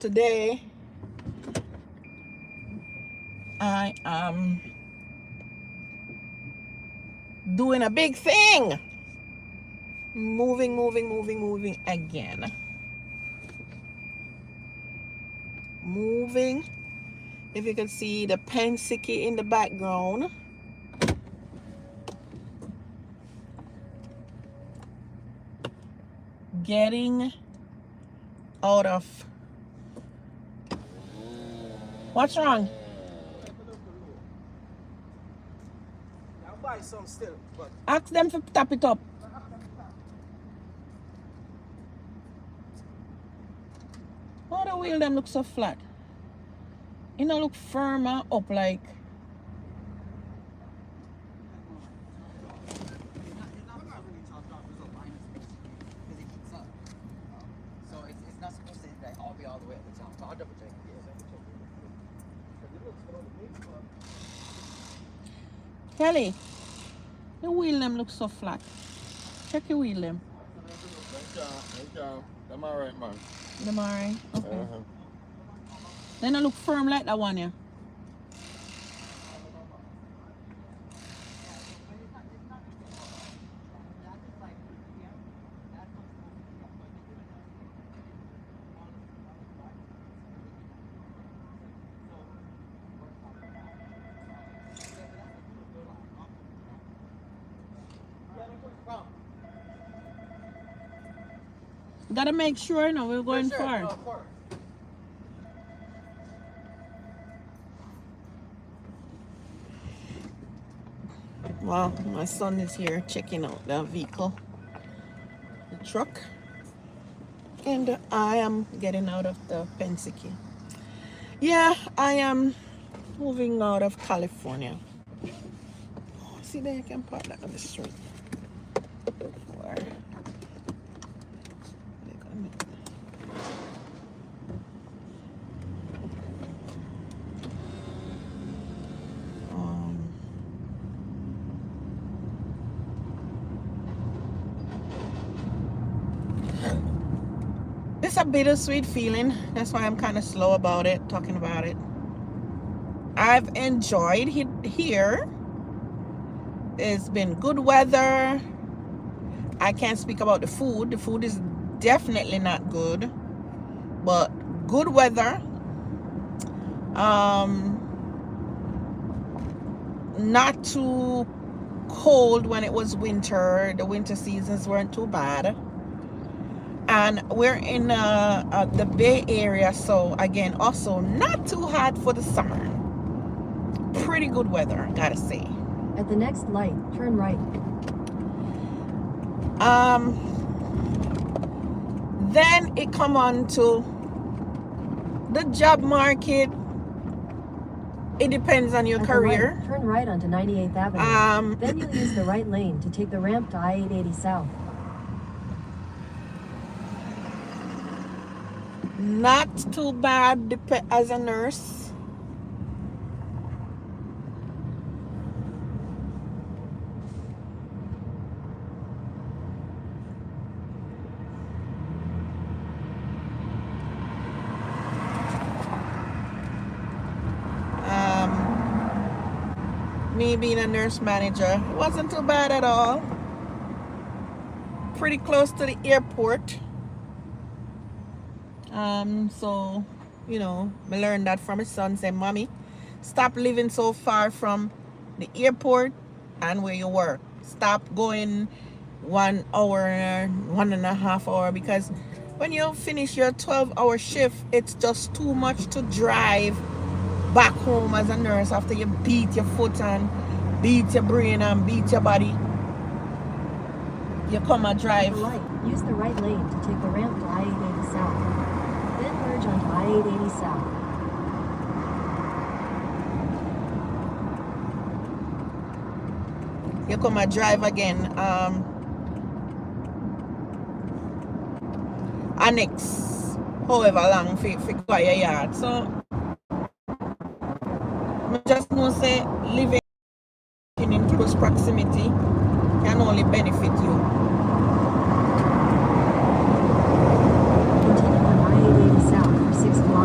Today I am doing a big thing. Moving again. Moving. If you can see the Pensicky in the background. Getting out of. What's wrong? I'll buy some still, but Ask them to tap it up. Why the wheel them look so flat? You know, look firm and up like. Kelly, the wheel them look so flat. Check your wheel them. I'm alright, man. Them alright? Okay. They don't look firm like that one, yeah. Gotta make sure now we're going far. Well, my son is here checking out the vehicle, the truck, and I am getting out of the Pensicky. Yeah, I am moving out of California. Oh, see there, you can park that on the street. Where? It's a bittersweet feeling. That's why I'm kind of slow about it, talking about it. I've enjoyed it here. It's been good weather. I can't speak about the food. The food is definitely not good, but good weather. Not too cold when it was winter. The winter seasons weren't too bad. And we're in the Bay Area, so again, also not too hot for the summer. Pretty good weather, gotta say. At the next light, turn right. Then it come on to the job market. It depends on your career. Right, turn right onto 98th Avenue. Then you'll use the right lane to take the ramp to I-880 South. Not too bad as a nurse. Me being a nurse manager, it wasn't too bad at all. Pretty close to the airport. So, you know, I learned that from his son. Said, "Mommy, stop living so far from the airport and where you work. Stop going 1 hour, 1.5 hours, because when you finish your 12-hour shift, it's just too much to drive back home as a nurse after you beat your foot and beat your brain and beat your body. You come and drive." Use the right lane to take the ramp to I-880 South. Then merge onto I-880 South. You come and drive again. Annex, however long for go your yard. So I just know say living in close proximity can only benefit you. Continue on I-880 South for 6 kilometers.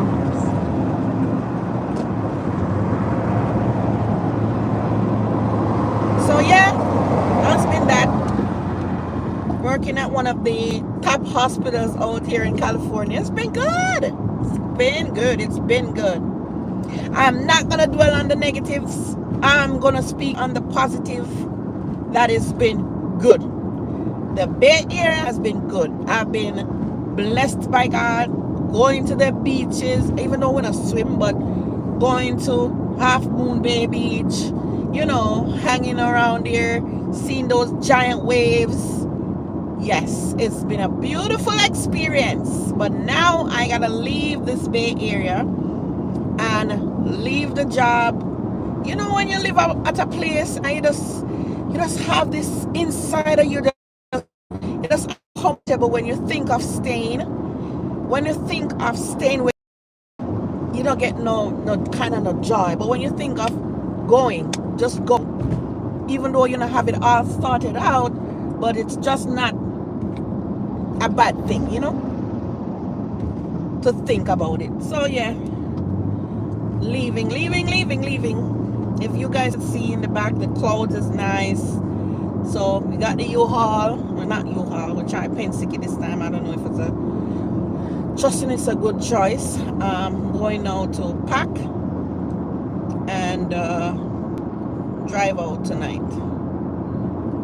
one of the top hospitals out here in California. It's been good. It's been good. It's been good. I'm not gonna dwell on the negatives. I'm gonna speak on the positive. That has been good. The Bay Area has been good. I've been blessed by God, going to the beaches, even though we're not swim, but going to Half Moon Bay Beach, you know, hanging around there, seeing those giant waves. Yes, it's been a beautiful experience. But now I gotta leave this Bay Area and leave the job. You know, when you live at a place and you just have this inside of you, you're just comfortable when you think of staying. When you think of staying, you don't get no kind of no joy. But when you think of going, just go. Even though you don't have it all sorted out, but it's just not a bad thing, you know, to think about it. So yeah, leaving. If you guys see in the back, the clouds is nice. So we got the U-Haul. Well, not U-Haul. We'll try Pensicky this time. I don't know if it's trusting it's a good choice. Going now to pack and drive out tonight.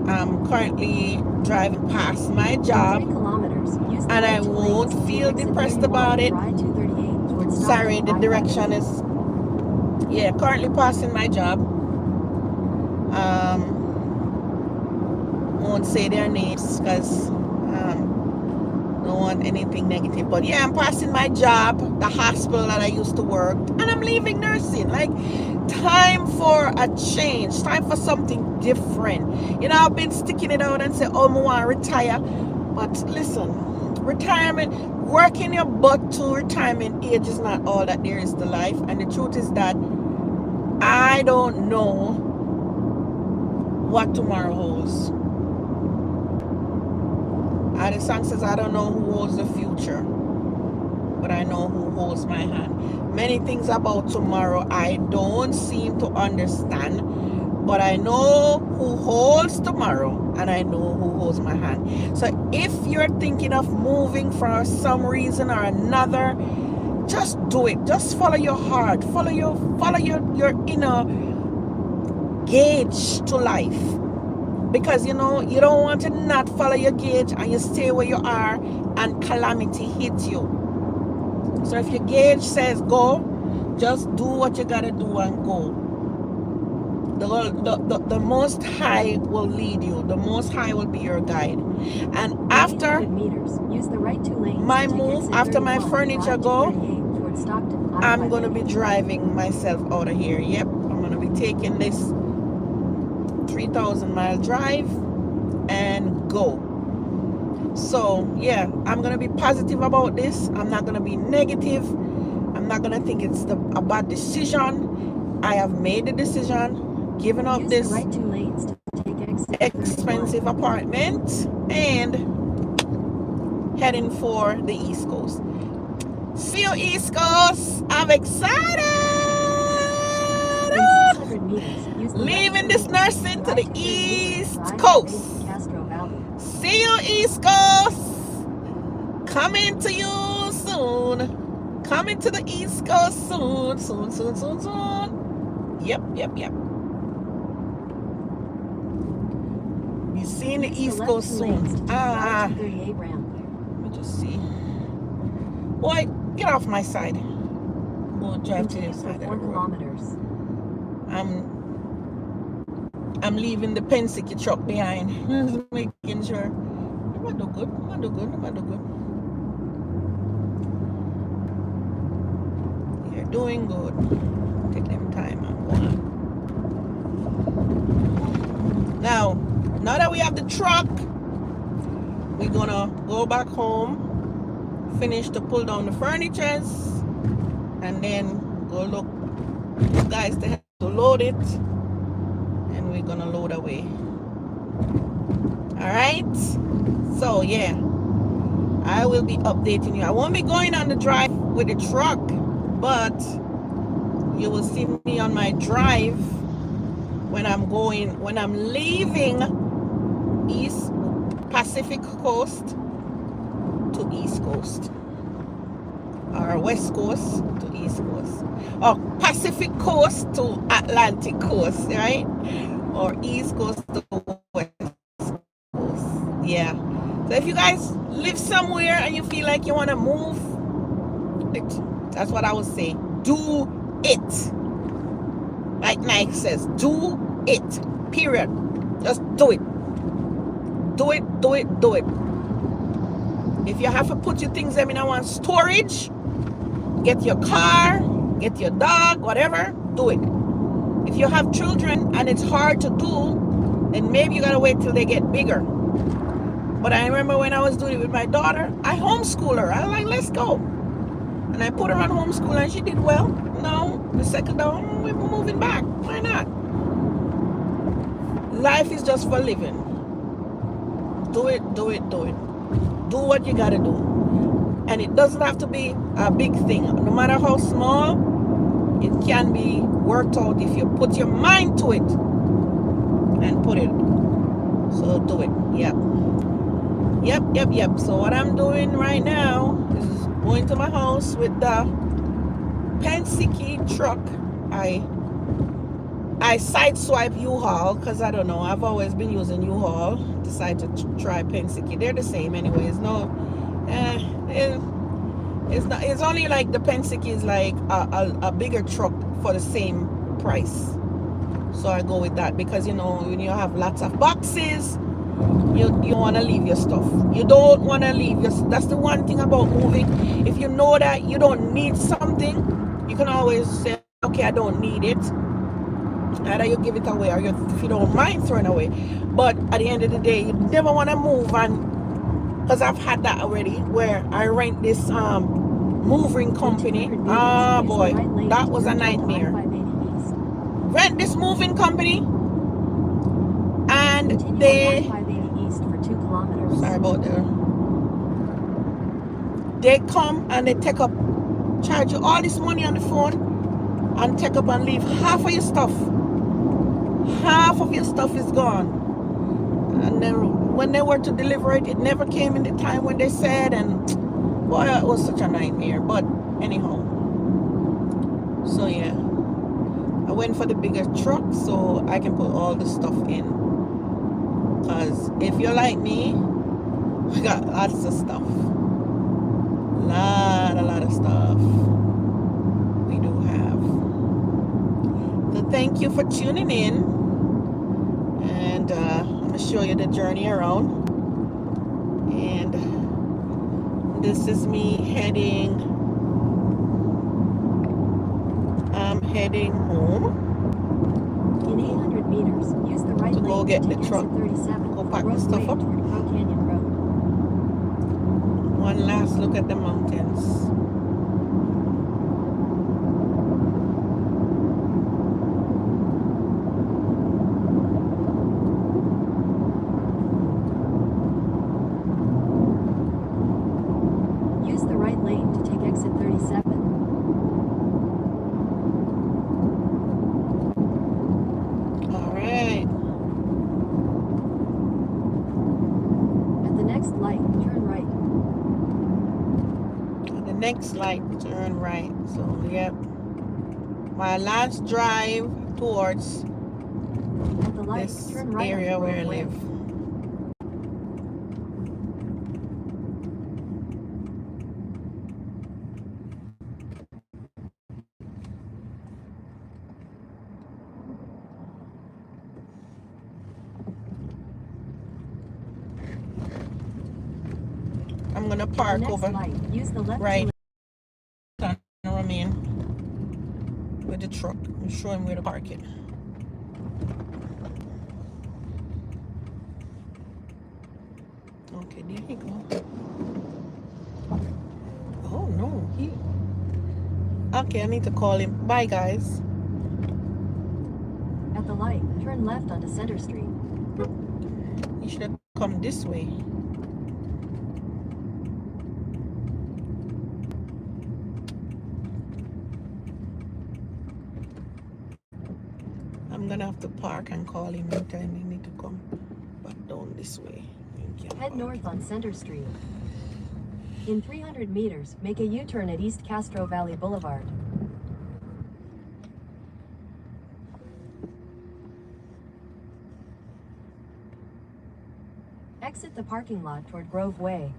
I'm currently driving past my job, and I won't feel depressed about it. Sorry, the direction is, yeah, currently passing my job. Won't say their names because don't want anything negative, but yeah, I'm passing my job, the hospital that I used to work, and I'm leaving nursing. Like, time for a change, time for something different. You know, I've been sticking it out and say, oh, I want to retire. But listen, retirement, working your butt to retirement age is not all that there is to life. And the truth is that I don't know what tomorrow holds. The song says, I don't know who holds the future, but I know who holds my hand. Many things about tomorrow I don't seem to understand, but I know who holds tomorrow, and I know who holds my hand. So if you're thinking of moving for some reason or another, just do it. Just follow your heart. Follow your inner gauge to life. Because, you know, you don't want to not follow your gauge and you stay where you are and calamity hits you. So if your gauge says go, just do what you gotta do and go. The Most High will lead you. The Most High will be your guide. And after my move, after my furniture go, I'm going to be driving myself out of here. Yep, I'm going to be taking this 3,000-mile drive and go. So yeah, I'm gonna be positive about this. I'm not gonna be negative. I'm not gonna think it's a bad decision. I have made the decision, giving up this expensive apartment and heading for the East Coast. See you, East Coast. I'm excited. Leaving this nursing to the East Coast. See you, East Coast. Coming to you soon. Coming to the East Coast soon. Soon. Yep. Be seeing the East Coast soon. Let me just see. Boy, get off my side. We'll drive to the side of the road. I'm leaving the Pensicky truck behind. Just making sure. I'm gonna do good. You're doing good. Take them time and go on. Now that we have the truck, we're gonna go back home, finish to pull down the furnitures, and then go look for guys to help to load it. And we're gonna load away. Alright, so yeah, I will be updating you. I won't be going on the drive with the truck, but you will see me on my drive when I'm leaving Pacific Coast to East Coast, or West Coast to East Coast, or Pacific Coast to Atlantic Coast, right? Or East Coast to West Coast. Yeah. So if you guys live somewhere and you feel like you want to move, that's what I would say. Do it. Like Nike says, do it. Period. Just do it. Do it, do it, do it. If you have to put your things in one storage, get your car, get your dog, whatever, do it. If you have children and it's hard to do, then maybe you gotta wait till they get bigger. But I remember when I was doing it with my daughter, I homeschool her. I was like, let's go. And I put her on homeschool and she did well. No, the second down, we're moving back. Why not? Life is just for living. Do it, do it, do it. Do what you gotta do. And it doesn't have to be a big thing. No matter how small, it can be worked out if you put your mind to it and put it. So do it. Yep. Yep. So what I'm doing right now is going to my house with the Penske truck. I sideswipe U-Haul because I don't know. I've always been using U-Haul. Decided to try Penske. They're the same anyways. No, it's not. It's only like the Penske is like a bigger truck for the same price. So I go with that because when you have lots of boxes, you want to leave your stuff. You don't want to leave your. That's the one thing about moving. If you know that you don't need something, you can always say, okay, I don't need it. Either you give it away or if you don't mind throwing away. But at the end of the day, you never want to move, and because I've had that already where I rent this moving company. Boy, that was a nightmare. Rent this moving company and they sorry about that. They come and they take up, charge you all this money on the phone and take up and leave half of your stuff. Half of your stuff is gone. And then when they were to deliver it, it never came in the time when they said, and boy, it was such a nightmare. But anyhow, so yeah, I went for the bigger truck so I can put all the stuff in. Because if you're like me, we got lots of stuff. A lot of stuff we do have. So thank you for tuning in, and I'm going to show you the journey around. And this is me heading home. In 800 meters, use the right to go lane get to the take truck, exit 37, go pack the stuff roadway up. toward Crow Canyon Road. One last look at the mountains. Use the right lane to take exit 37. All right. At the next light, turn right. The next light, turn right. So, yep. My last drive towards At the light, this turn right area onto where I roadway. live. I'm gonna At the park next over light, use the left right two and remain with the truck. I'm showing where to park it. Okay, there you go. Oh no, okay, I need to call him. Bye guys. At the light, turn left onto Center Street. You should have come this way. I'm gonna have to park and call him and tell him he need to come back down this way. Thank you. Head north on Center Street. In 300 meters, make a U-turn at East Castro Valley Boulevard. Exit the parking lot toward Grove Way.